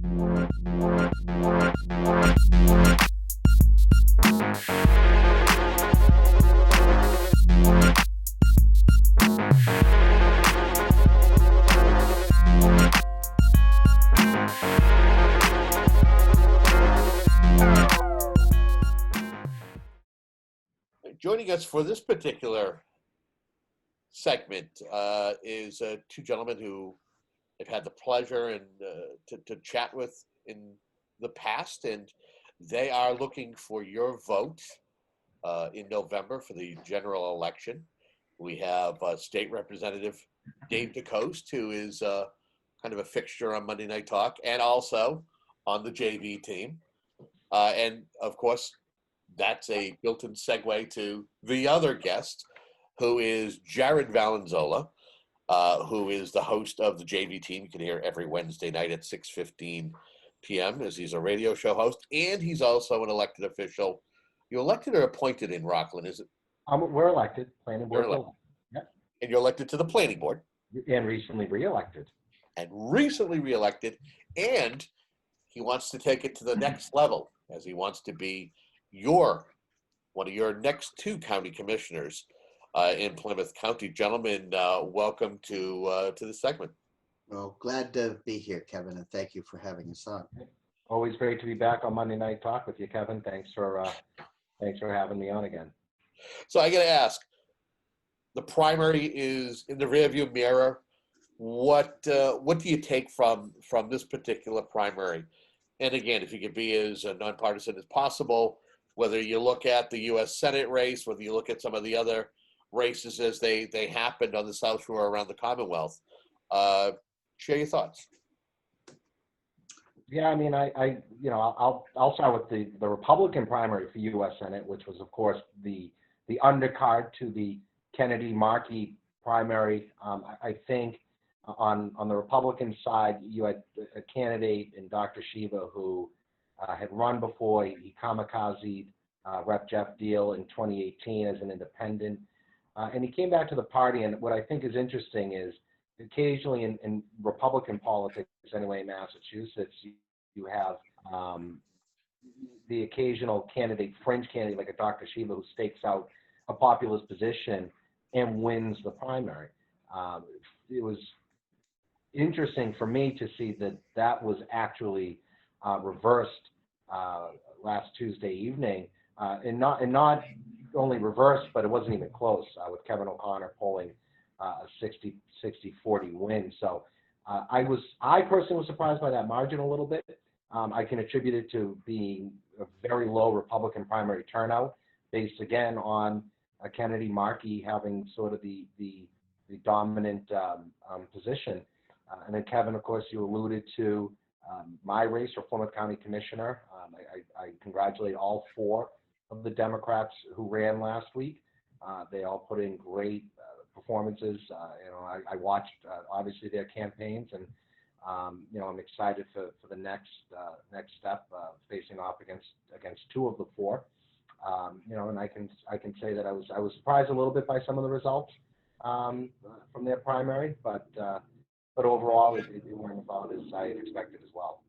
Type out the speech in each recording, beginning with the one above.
Joining us for this particular segment is two gentlemen who I've had the pleasure and to chat with in the past, and they are looking for your vote in November for the general election. We have State Representative Dave DeCoste, who is kind of a fixture on Monday Night Talk and also on the JV team. And of course, that's a built-in segue to the other guest, who is Jared Valenzola, who is the host of the JV team. You can hear every Wednesday night at 6:15 p.m. as he's a radio show host, and he's also an elected official. You elected or appointed in Rockland, is it? We're elected, planning board. Yep. And you're elected to the planning board. And recently reelected. And he wants to take it to the next level, as he wants to be one of your next two county commissioners in Plymouth County. Gentlemen, welcome to the segment. Well, glad to be here, Kevin, and thank you for having us on. Always great to be back on Monday Night Talk with you, Kevin. Thanks for having me on again. So I got to ask, the primary is in the rearview mirror. What do you take from this particular primary? And again, if you could be as nonpartisan as possible, whether you look at the U.S. Senate race, whether you look at some of the other races as they happened on the South Shore around the Commonwealth, share your thoughts. Yeah, I mean, I'll start with the Republican primary for U.S. Senate, which was, of course, the undercard to the Kennedy-Markey primary. I think on the Republican side, you had a candidate in Dr. Shiva who had run before. He kamikazed Rep. Jeff Deal in 2018 as an independent. And he came back to the party. And what I think is interesting is occasionally in Republican politics, anyway, in Massachusetts, you have the occasional candidate, fringe candidate like a Dr. Shiva, who stakes out a populist position and wins the primary. It was interesting for me to see that was actually reversed last Tuesday evening, and not only reversed, but it wasn't even close, with Kevin O'Connor polling a 60-40 win. So I personally was surprised by that margin a little bit. I can attribute it to being a very low Republican primary turnout, based again on Kennedy-Markey having sort of the dominant position. And then Kevin, of course, you alluded to my race for Plymouth County Commissioner. I congratulate all four of the Democrats who ran last week. They all put in great performances. I watched obviously their campaigns, and I'm excited for the next step, facing off against two of the four. And I can say that I was surprised a little bit by some of the results from their primary, but overall it went about as I had expected as well.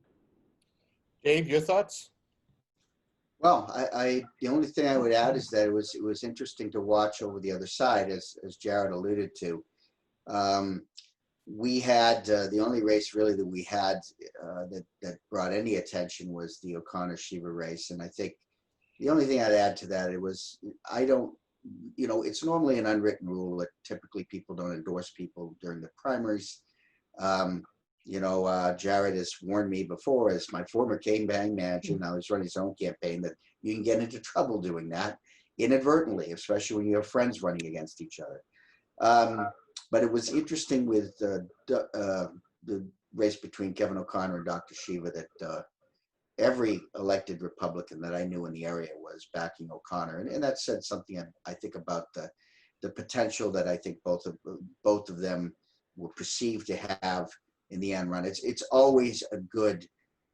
Dave, your thoughts? Well, I the only thing I would add is that it was interesting to watch over the other side, as Jared alluded to. We had the only race really that we had that brought any attention was the O'Connor-Shiva race, and I think the only thing I'd add to that, it's normally an unwritten rule that typically people don't endorse people during the primaries. Jared has warned me before, as my former campaign manager, now he's running his own campaign, that you can get into trouble doing that inadvertently, especially when you have friends running against each other. But it was interesting with the race between Kevin O'Connor and Dr. Shiva that every elected Republican that I knew in the area was backing O'Connor, and that said something I think about the potential that I think both of them were perceived to have in the end run. It's always a good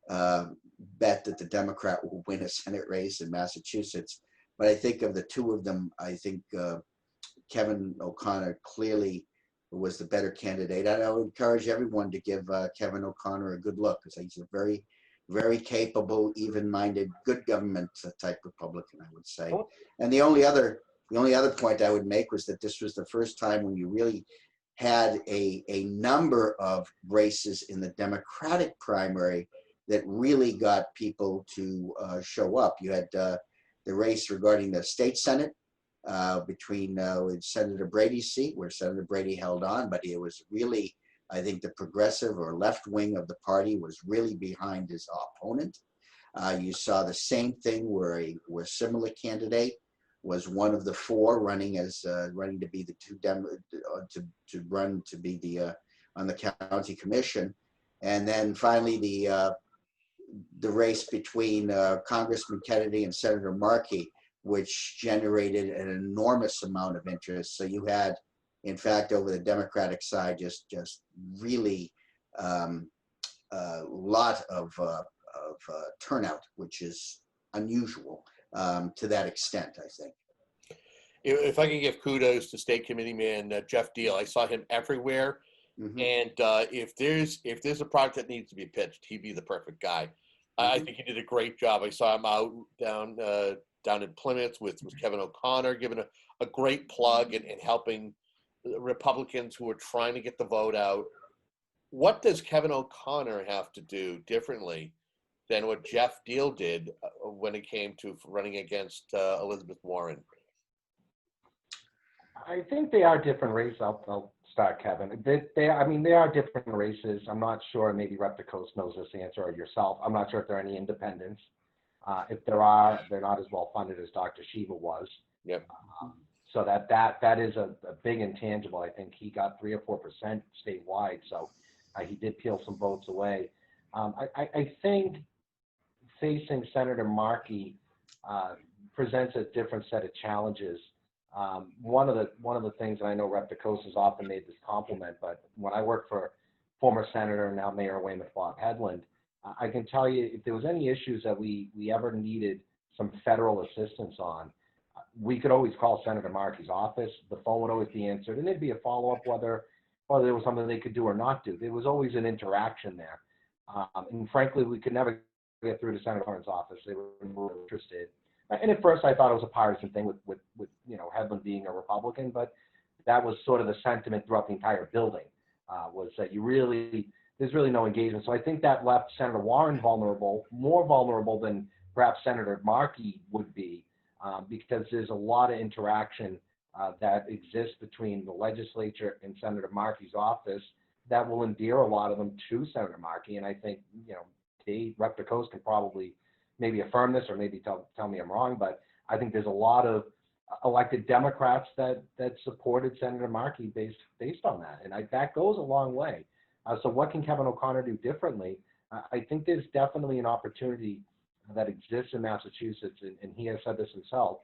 bet that the Democrat will win a Senate race in Massachusetts, but I think of the two of them, I think Kevin O'Connor clearly was the better candidate. I would encourage everyone to give Kevin O'Connor a good look, because he's a very, very capable, even-minded, good government type Republican, I would say. And the only other point I would make was that this was the first time when you really had a number of races in the Democratic primary that really got people to show up. You had the race regarding the state Senate between Senator Brady's seat, where Senator Brady held on, but it was really, I think, the progressive or left wing of the party was really behind his opponent. You saw the same thing where a similar candidate was one of the four running to be the two to run to be the on the county commission, and then finally the race between Congressman Kennedy and Senator Markey, which generated an enormous amount of interest. So you had, in fact, over the Democratic side, just really lot of turnout, which is unusual to that extent, I think. If I can give kudos to State Committee Man Jeff Deal, I saw him everywhere. Mm-hmm. And if there's a project that needs to be pitched, he'd be the perfect guy. Mm-hmm. I think he did a great job. I saw him out down in Plymouth with Kevin O'Connor, giving a great plug and helping Republicans who are trying to get the vote out. What does Kevin O'Connor have to do differently than what Jeff Deal did when it came to running against Elizabeth Warren? I think they are different races. I'll start, Kevin. They are different races. I'm not sure. Maybe Rep. DeCoste knows this answer, or yourself. I'm not sure if there are any independents. If there are, they're not as well funded as Dr. Shiva was. Yep. So that is a big intangible. I think he got 3 or 4% statewide, so he did peel some votes away. I think facing Senator Markey presents a different set of challenges. One of the things, and I know Rep. DeCoste has often made this compliment, but when I worked for former Senator, now Mayor of Weymouth, Bob Hedlund, I can tell you if there was any issues that we ever needed some federal assistance on, we could always call Senator Markey's office. The phone would always be answered, and there'd be a follow-up whether there was something they could do or not do. There was always an interaction there. And frankly, we could never get through to Senator Warren's office. They were more interested. And at first, I thought it was a partisan thing with Hedlund being a Republican, but that was sort of the sentiment throughout the entire building, was that there's really no engagement. So I think that left Senator Warren vulnerable, more vulnerable than perhaps Senator Markey would be, because there's a lot of interaction that exists between the legislature and Senator Markey's office that will endear a lot of them to Senator Markey. And I think, Rep. DeCoste can probably maybe affirm this or maybe tell me I'm wrong, but I think there's a lot of elected Democrats that supported Senator Markey based on that. And that goes a long way. So what can Kevin O'Connor do differently? I think there's definitely an opportunity that exists in Massachusetts, and he has said this himself.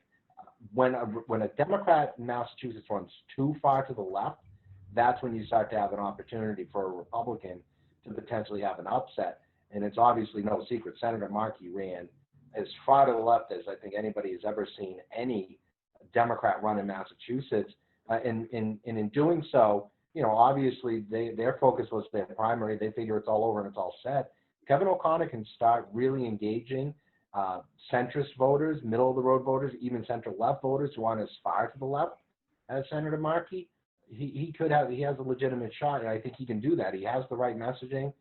When a Democrat in Massachusetts runs too far to the left, that's when you start to have an opportunity for a Republican to potentially have an upset. And it's obviously no secret. Senator Markey ran as far to the left as I think anybody has ever seen any Democrat run in Massachusetts. And in doing so, obviously their focus was their primary. They figure it's all over and it's all set. Kevin O'Connor can start really engaging centrist voters, middle of the road voters, even center left voters who aren't as far to the left as Senator Markey. He has a legitimate shot, and I think he can do that. He has the right messaging,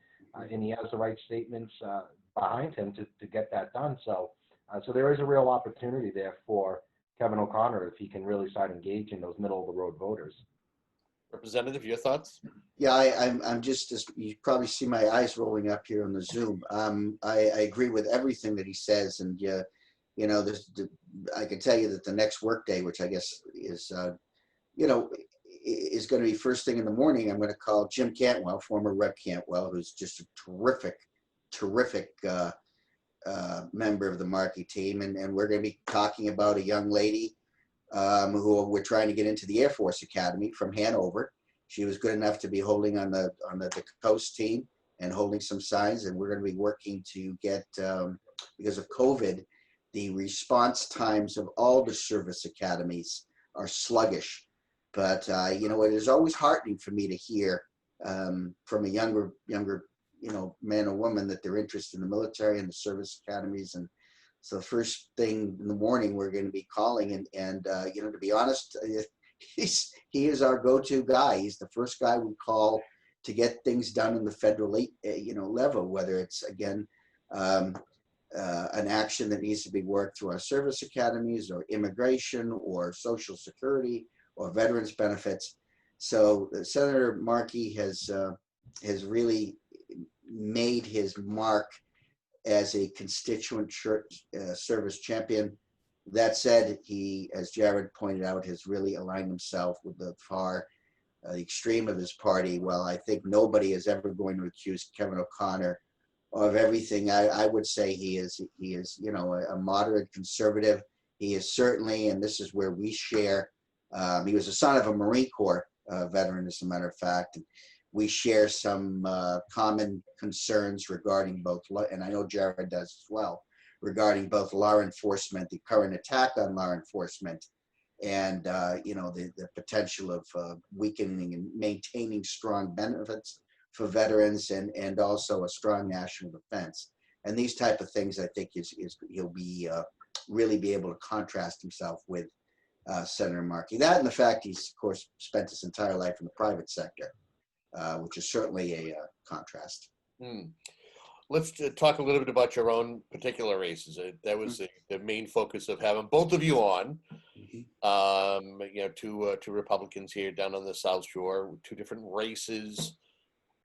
and he has the right statements behind him to get that done. So there is a real opportunity there for Kevin O'Connor if he can really start engaging those middle of the road voters. Representative, your thoughts? Yeah, I'm just you probably see my eyes rolling up here on the Zoom. I agree with everything that he says, and I can tell you that the next workday, which I guess is is going to be first thing in the morning, I'm going to call Jim Cantwell, former Rep. Cantwell, who's just a terrific member of the Markey team, and we're going to be talking about a young lady who we're trying to get into the Air Force Academy from Hanover. She was good enough to be holding on the DeCoste team and holding some signs, and we're going to be working to get, because of COVID, the response times of all the service academies are sluggish. But you know, it is always heartening for me to hear from a younger man or woman that they're interested in the military and the service academies. And so the first thing in the morning we're going to be calling, and you know, to be honest, he is our go-to guy. He's the first guy we call to get things done in the federal level, whether it's again an action that needs to be worked through our service academies, or immigration, or social security, or veterans benefits. So Senator Markey has really made his mark as a constituent service champion. That said, he, as Jared pointed out, has really aligned himself with the far extreme of his party. Well, I think nobody is ever going to accuse Kevin O'Connor of everything. I would say he is, you know, a moderate conservative. He is certainly, and this is where we share. He was the son of a Marine Corps veteran, as a matter of fact. And we share some common concerns regarding both, and I know Jared does as well, regarding both law enforcement, the current attack on law enforcement, and you know, the potential of weakening and maintaining strong benefits for veterans, and also a strong national defense. And these type of things, I think, he'll be really be able to contrast himself with Senator Markey. That, and the fact he's, of course, spent his entire life in the private sector, which is certainly a contrast. Let's talk a little bit about your own particular races. That was the main focus of having both of you on. You know, two Republicans here down on the South Shore, two different races.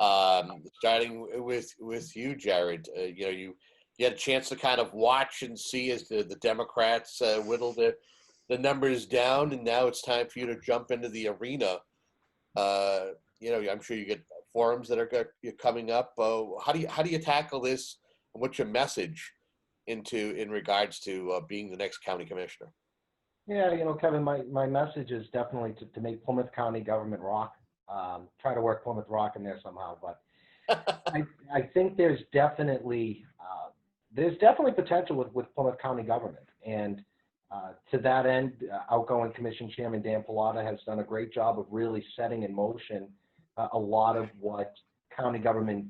Starting with you, Jared. You know, you had a chance to kind of watch and see as the Democrats whittle the numbers down, and now it's time for you to jump into the arena. You know, I'm sure you get forums that are coming up. How do you tackle this? And what's your message in regards to being the next county commissioner? Yeah, you know, Kevin, my message is definitely to make Plymouth County government rock. Try to work Plymouth Rock in there somehow, but I think there's definitely potential with Plymouth County government, and to that end, outgoing Commission Chairman Dan Pallotta has done a great job of really setting in motion a lot of what county government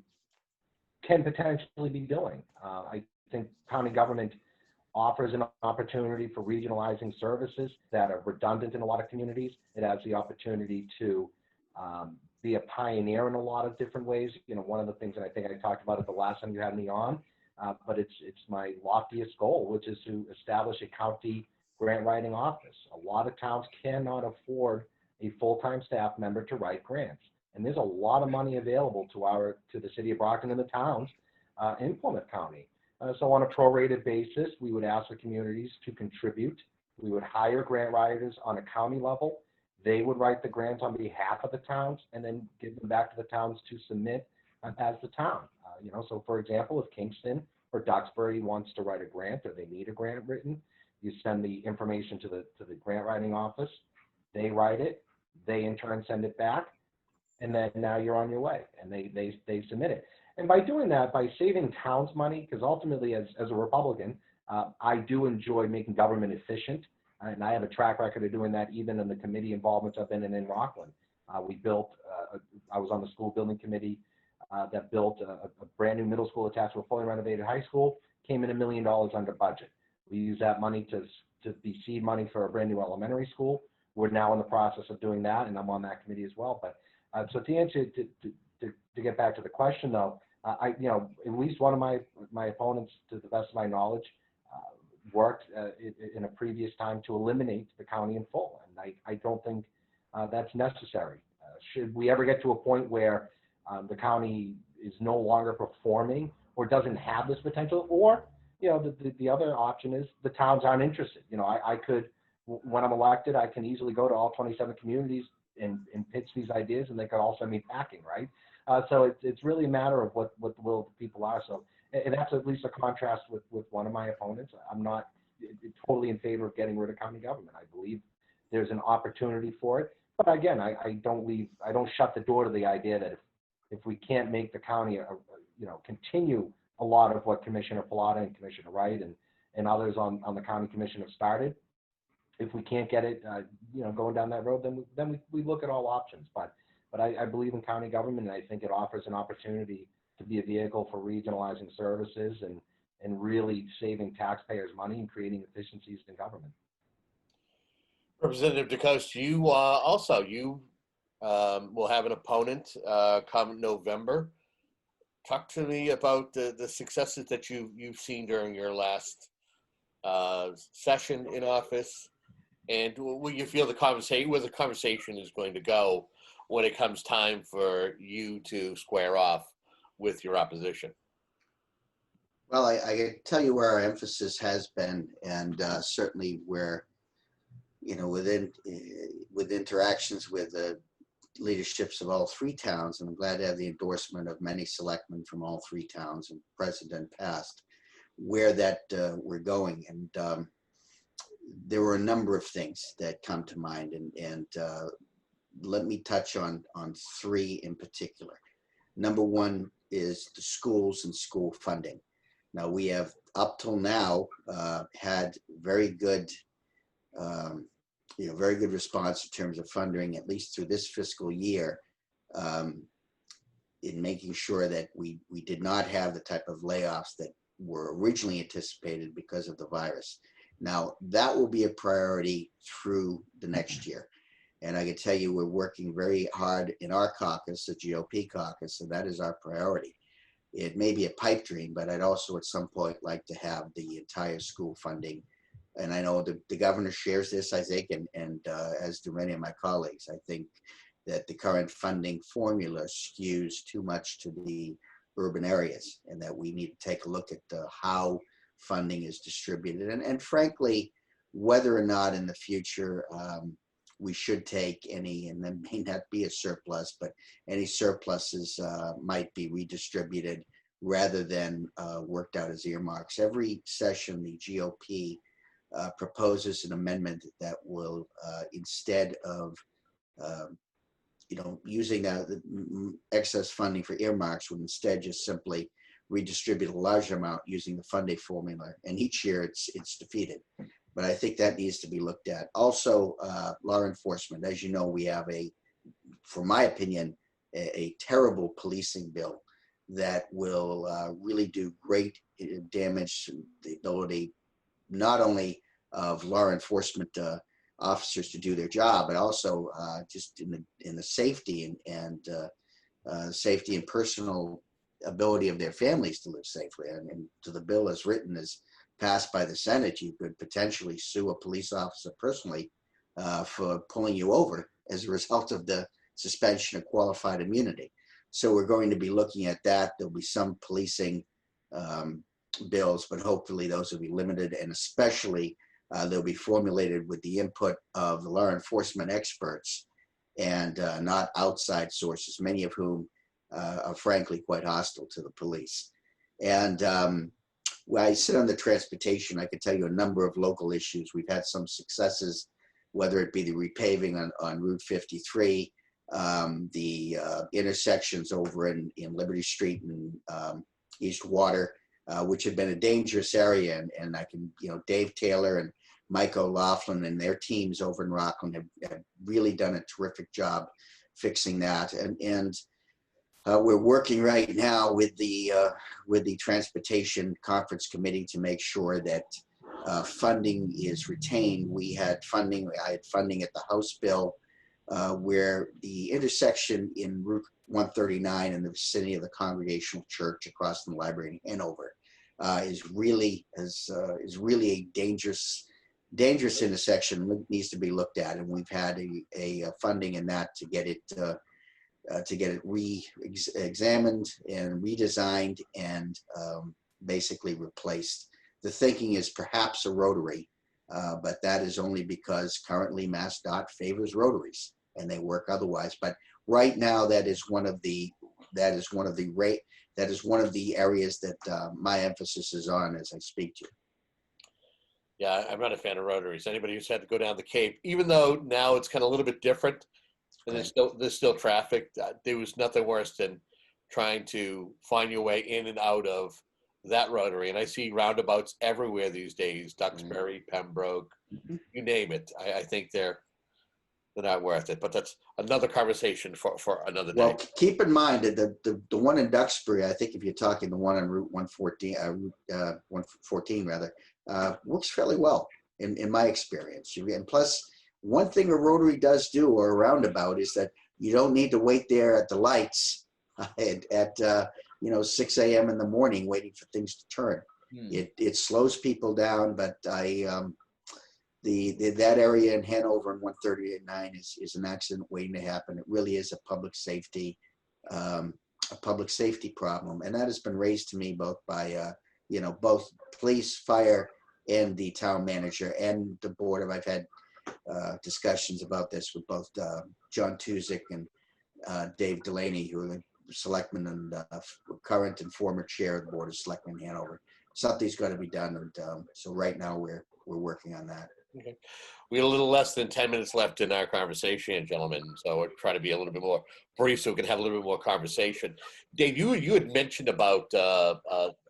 can potentially be doing. I think county government offers an opportunity for regionalizing services that are redundant in a lot of communities. It has the opportunity to be a pioneer in a lot of different ways. You know, one of the things that I think I talked about it the last time you had me on, but it's my loftiest goal, which is to establish a county grant writing office. A lot of towns cannot afford a full-time staff member to write grants, and there's a lot of money available to the city of Brockton and the towns in Plymouth County. So on a prorated basis, we would ask the communities to contribute. We would hire grant writers on a county level. They would write the grants on behalf of the towns and then give them back to the towns to submit as the town. You know, so for example, if Kingston or Duxbury wants to write a grant, or they need a grant written, you send the information to the grant writing office. They write it. They in turn send it back, and then now you're on your way, and they submit it. And by doing that, by saving towns money, because ultimately, as a Republican, I do enjoy making government efficient. And I have a track record of doing that even in the committee involvements I've been in Rockland. We built, I was on the school building committee that built a brand new middle school attached to a fully renovated high school, came in $1 million under budget. We used that money to be seed money for a brand new elementary school. We're now in the process of doing that, and I'm on that committee as well. But so to answer, to get back to the question though, you know, at least one of my opponents, to the best of my knowledge, worked in a previous time to eliminate the county in full, and I don't think that's necessary. Should we ever get to a point where the county is no longer performing or doesn't have this potential, or you know, the other option is the towns aren't interested. You know, I could, when I'm elected, I can easily go to all 27 communities and pitch these ideas, and they could all send me packing, right? So it's really a matter of what the will of the people are. So. And that's at least a contrast with one of my opponents. I'm not totally in favor of getting rid of county government. I believe there's an opportunity for it. But again, I don't shut the door to the idea that if we can't make the county, you know, continue a lot of what Commissioner Pallotta and Commissioner Wright and others on the county commission have started, if we can't get it, going down that road, then we look at all options. But I believe in county government, and I think it offers an opportunity to be a vehicle for regionalizing services and really saving taxpayers money and creating efficiencies in government. Representative DeCoste, you will have an opponent come November. Talk to me about the successes that you've seen during your last session in office, and where you feel where the conversation is going to go when it comes time for you to square off with your opposition. Well, I can tell you where our emphasis has been, and certainly where, with interactions with the leaderships of all three towns, and I'm glad to have the endorsement of many selectmen from all three towns and present and past, where that we're going. And there were a number of things that come to mind, and let me touch on three in particular. Number one is the schools and school funding. Now, we have up till now had very good response in terms of funding, at least through this fiscal year, in making sure that we did not have the type of layoffs that were originally anticipated because of the virus. Now, that will be a priority through the next year. And I can tell you, we're working very hard in our caucus, the GOP caucus, and that is our priority. It may be a pipe dream, but I'd also at some point like to have the entire school funding. And I know the governor shares this, I think, and as do many of my colleagues. I think that the current funding formula skews too much to the urban areas, and that we need to take a look at how funding is distributed. And frankly, whether or not in the future we should take any, and there may not be a surplus, but any surpluses might be redistributed rather than worked out as earmarks. Every session, the GOP proposes an amendment that will, instead of using the excess funding for earmarks, would instead just simply redistribute a large amount using the funding formula. And each year it's defeated. But I think that needs to be looked at. Also, law enforcement. As you know, we have for my opinion, a terrible policing bill that will really do great damage to the ability not only of law enforcement officers to do their job, but also just in the safety and safety and personal ability of their families to live safely. And to the bill as written, as passed by the Senate, you could potentially sue a police officer personally for pulling you over as a result of the suspension of qualified immunity. So we're going to be looking at that. There'll be some policing bills, but hopefully those will be limited, and especially they'll be formulated with the input of the law enforcement experts and not outside sources, many of whom are frankly quite hostile to the police. And when I sit on the transportation, I can tell you a number of local issues. We've had some successes, whether it be the repaving on Route 53, the intersections over in Liberty Street and East Water, which had been a dangerous area. And I can, Dave Taylor and Mike O'Laughlin and their teams over in Rockland have really done a terrific job fixing that. And we're working right now with the Transportation Conference Committee to make sure that funding is retained. I had funding at the House bill where the intersection in Route 139 in the vicinity of the Congregational Church across from the library in Hanover is really a dangerous intersection that needs to be looked at, and we've had a funding in that to get it re-examined and redesigned and basically replaced. The thinking is perhaps a rotary, but that is only because currently MassDOT favors rotaries and they work otherwise. But right now, that is one of the areas that my emphasis is on as I speak to you. Yeah, I'm not a fan of rotaries. Anybody who's had to go down the Cape, even though now it's kind of a little bit different, and there's still traffic. There was nothing worse than trying to find your way in and out of that Rotary, and I see roundabouts everywhere these days, Duxbury, Pembroke, you name it. I think they're not worth it, but that's another conversation for another day. Well, keep in mind that the one in Duxbury, I think if you're talking the one on Route 114, 114 rather, works fairly well in my experience. And plus, one thing a Rotary does do, or a roundabout, is that you don't need to wait there at the lights at 6 a.m. in the morning waiting for things to turn. It slows people down, but that area in Hanover and 138.9 is an accident waiting to happen. It really is a public safety problem, and that has been raised to me both by both police, fire, and the town manager and the board. I've had discussions about this with both John Tuzik and Dave Delaney, who are the selectmen and current and former chair of the board of selectmen in Hanover. Something's got to be done, and so right now we're working on that. Okay. We have a little less than 10 minutes left in our conversation, gentlemen, so we'll try to be a little bit more brief so we can have a little bit more conversation. Dave, you had mentioned about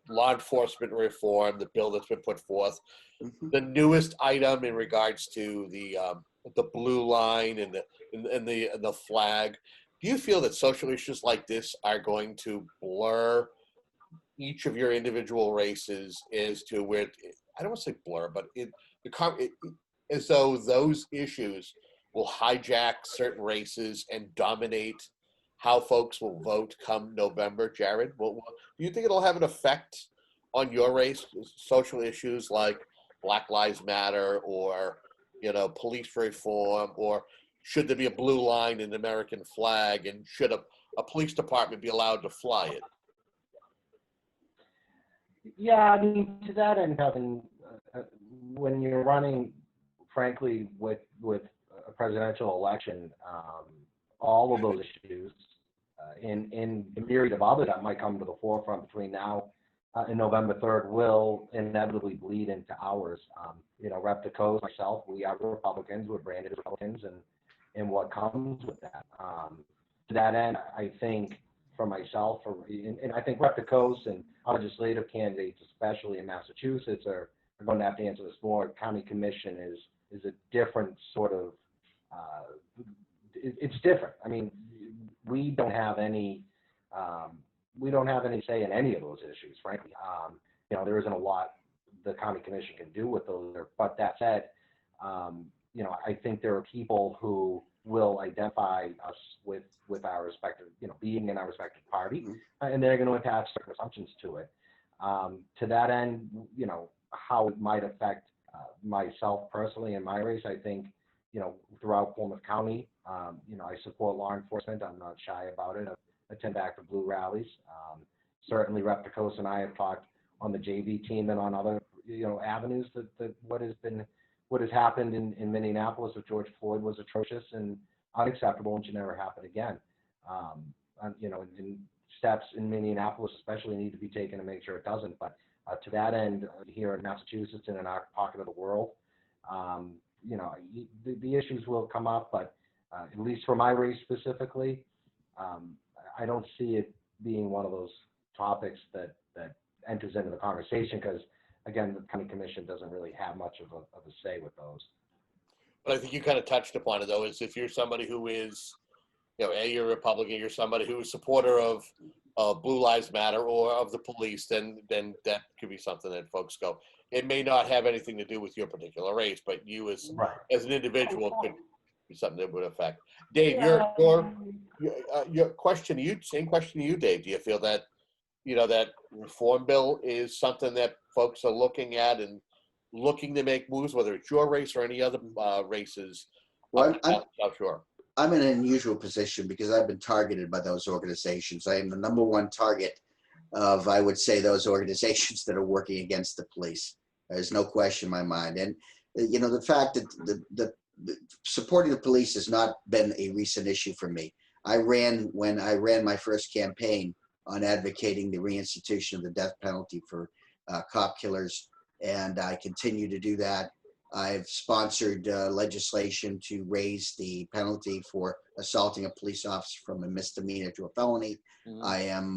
law enforcement reform, the bill that's been put forth. The newest item in regards to the blue line and the flag. Do you feel that social issues like this are going to blur each of your individual races as to where, I don't want to say blur, but as though those issues will hijack certain races and dominate how folks will vote come November? Jared, do you think it'll have an effect on your race, social issues like Black Lives Matter or, police reform, or should there be a blue line in the American flag, and should a police department be allowed to fly it? Yeah, I mean, to that end, Kevin, when you're running, frankly, with a presidential election, all of those issues in a myriad of others that might come to the forefront between now and November 3rd will inevitably bleed into ours. Rep DeCoste, myself, we are Republicans, we're branded Republicans, and what comes with that. To that end, I think for myself, and I think Rep DeCoste and legislative candidates, especially in Massachusetts, are going to have to answer this more. County commission is a different sort of, it's different. I mean, we don't have any say in any of those issues, frankly. There isn't a lot the county commission can do with those. But that said, I think there are people who will identify us with our respective, being in our respective party, and they're going to attach certain assumptions to it. To that end, how it might affect myself personally in my race, I think, throughout Plymouth County, I support law enforcement. I'm not shy about it. I attend back to blue rallies. Certainly Rep DeCoste and I have talked on the JV team and on other, avenues that what has happened in Minneapolis with George Floyd was atrocious and unacceptable and should never happen again. And steps in Minneapolis especially need to be taken to make sure it doesn't. But to that end, here in Massachusetts and in our pocket of the world, the issues will come up, but at least for my race specifically, I don't see it being one of those topics that enters into the conversation because, again, the county commission doesn't really have much of a say with those. But I think you kind of touched upon it, though, is if you're somebody who is, you're a Republican, you're somebody who is a supporter of Blue Lives Matter or of the police, then that could be something that folks go, it may not have anything to do with your particular race, but you as an individual could be something that would affect. Dave, your question to you, same question to you, Dave. Do you feel that, that reform bill is something that folks are looking at and looking to make moves, whether it's your race or any other races? Well, Sure. I'm in an unusual position because I've been targeted by those organizations. I am the number one target of, I would say, those organizations that are working against the police. There's no question in my mind. And, the fact that the supporting the police has not been a recent issue for me. When I ran my first campaign on advocating the reinstitution of the death penalty for cop killers, and I continue to do that. I've sponsored legislation to raise the penalty for assaulting a police officer from a misdemeanor to a felony. I am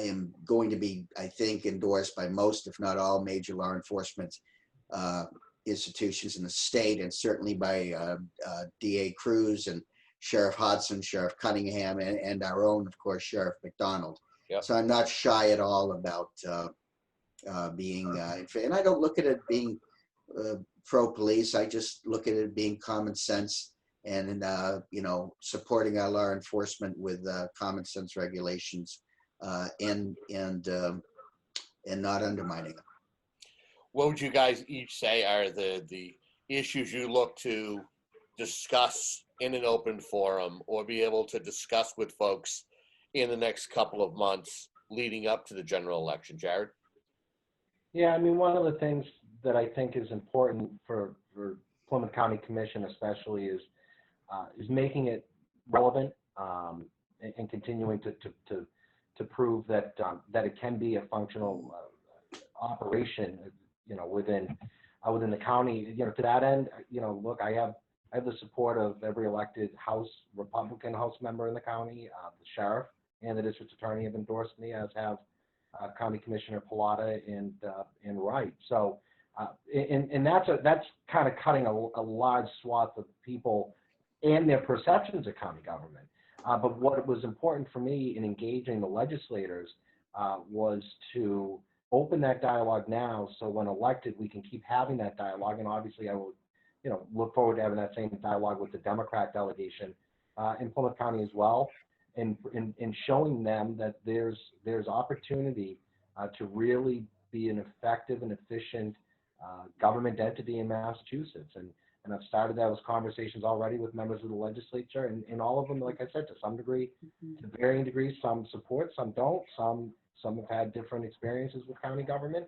am going to be, I think, endorsed by most, if not all, major law enforcement institutions in the state, and certainly by DA Cruz and Sheriff Hodson, Sheriff Cunningham, and our own, of course, Sheriff McDonald. Yep. So I'm not shy at all about being, and I don't look at it being pro-police. I just look at it being common sense and, supporting our law enforcement with common sense regulations and not undermining them. What would you guys each say are the issues you look to discuss in an open forum or be able to discuss with folks in the next couple of months leading up to the general election? Jared? Yeah, I mean, one of the things that I think is important for Plymouth County Commission especially is making it relevant and continuing to prove that it can be a functional operation, within the county. To that end, look, I have the support of every elected Republican House member in the county. The sheriff and the district attorney have endorsed me, as have County Commissioner Pilata and Wright. So, and that's kind of cutting a large swath of people and their perceptions of county government. But what was important for me in engaging the legislators was to open that dialogue now, so when elected, we can keep having that dialogue. And obviously, I will, look forward to having that same dialogue with the Democrat delegation in Plymouth County as well, and showing them that there's opportunity to really be an effective and efficient government entity in Massachusetts. And I've started those conversations already with members of the legislature, and all of them, like I said, to some degree, to varying degrees, some support, some don't, some have had different experiences with county government.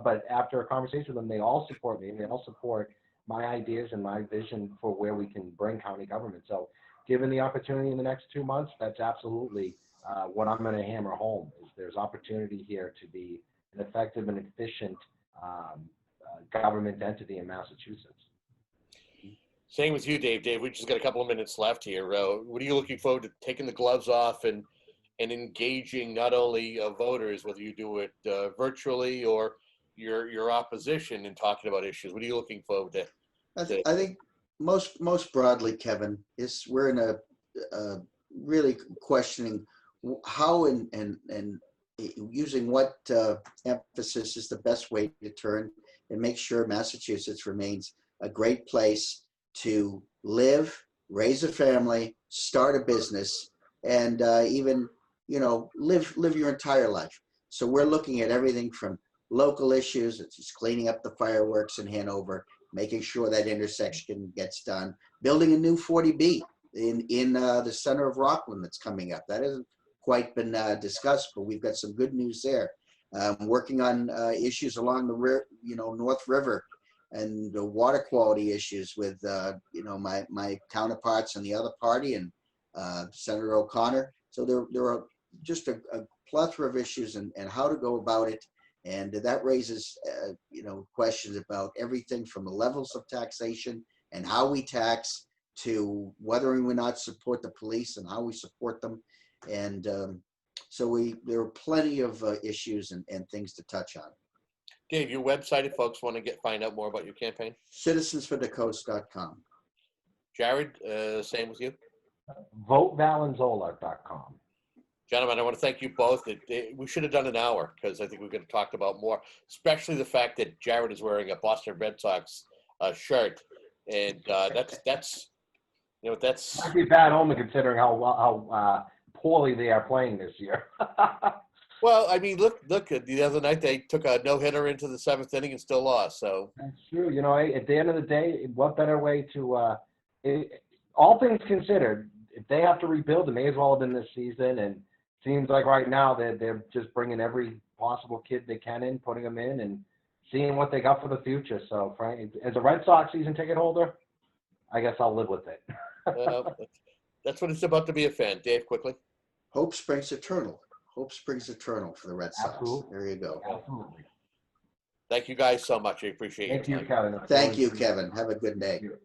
But after a conversation with them, they all support me, and they all support my ideas and my vision for where we can bring county government. So given the opportunity in the next 2 months, that's absolutely what I'm going to hammer home, is there's opportunity here to be an effective and efficient government entity in Massachusetts. Same with you, Dave. Dave, we just got a couple of minutes left here. What are you looking forward to taking the gloves off and engaging not only voters, whether you do it virtually or your opposition, in talking about issues? What are you looking forward to? I think most broadly, Kevin, is we're in a really questioning how and using what emphasis is the best way to turn and make sure Massachusetts remains a great place to live, raise a family, start a business, and even live your entire life. So we're looking at everything from local issues, it's just cleaning up the fireworks in Hanover, making sure that intersection gets done, building a new 40B in the center of Rockland that's coming up. That hasn't quite been discussed, but we've got some good news there. Working on issues along the North River and the water quality issues with my counterparts in the other party and Senator O'Connor. So there are just a plethora of issues and how to go about it. And that raises, questions about everything from the levels of taxation and how we tax to whether or not support the police and how we support them. And so there are plenty of issues and things to touch on. Dave, your website, if folks want to find out more about your campaign? Citizensfordecoste.com. Jared, same with you? VoteValenzola.com. Gentlemen, I want to thank you both. We should have done an hour, because I think we could have talked about more, especially the fact that Jared is wearing a Boston Red Sox shirt. And that's Might be bad only considering how poorly they are playing this year. Well, I mean, look, the other night they took a no-hitter into the 7th inning and still lost. So that's true. At the end of the day, what better way to, all things considered, if they have to rebuild, it may as well have been this season. And it seems like right now they're just bringing every possible kid they can in, putting them in, and seeing what they got for the future. So, Frank, as a Red Sox season ticket holder, I guess I'll live with it. That's what it's about to be a fan. Dave, quickly. Hope springs eternal. Hope springs eternal for the Red Sox. Absolutely. There you go. Absolutely. Thank you guys so much. I appreciate it. Thank you, Kevin. Thank you, Kevin. Have a good day. Thank you.